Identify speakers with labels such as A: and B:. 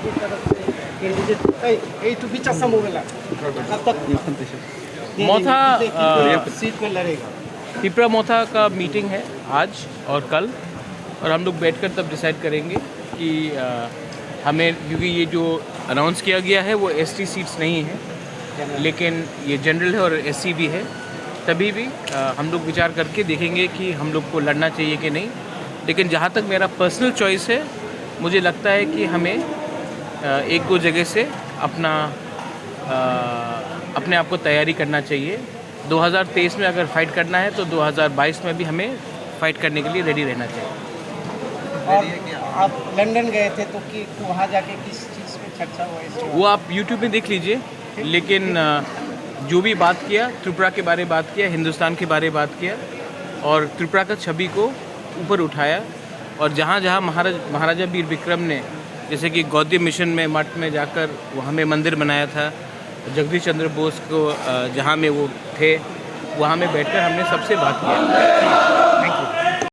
A: की तरफ से
B: मोथा
A: सीट में लड़ेगा।
B: पिपरा मोथा का मीटिंग है आज और कल, और हम लोग बैठकर तब डिसाइड करेंगे कि हमें, क्योंकि ये जो अनाउंस किया गया है वो एसटी सीट्स नहीं है, लेकिन ये जनरल है और एससी भी है, तभी भी हम लोग विचार करके देखेंगे कि हम लोग को लड़ना चाहिए कि नहीं। लेकिन जहाँ तक मेरा पर्सनल चॉइस है, मुझे लगता है कि हमें एक दो जगह से अपने आप को तैयारी करना चाहिए। 2023 में अगर फाइट करना है तो 2022 में भी हमें फाइट करने के लिए रेडी रहना चाहिए।
A: और आप लंदन गए थे तो कि वहाँ जाके किस चीज़ पे चर्चा हुआ इसके
B: वो आप यूट्यूब में देख लीजिए, लेकिन जो भी बात किया, त्रिपुरा के बारे में बात किया, हिंदुस्तान के बारे में बात किया, और त्रिपुरा का छवि को ऊपर उठाया। और जहाँ जहाँ महाराजा वीर विक्रम ने, जैसे कि गौड़ी मिशन में मठ में जाकर वहाँ में मंदिर बनाया था, जगदीश चंद्र बोस को जहाँ में वो थे, वहाँ में बैठकर हमने सबसे बात किया।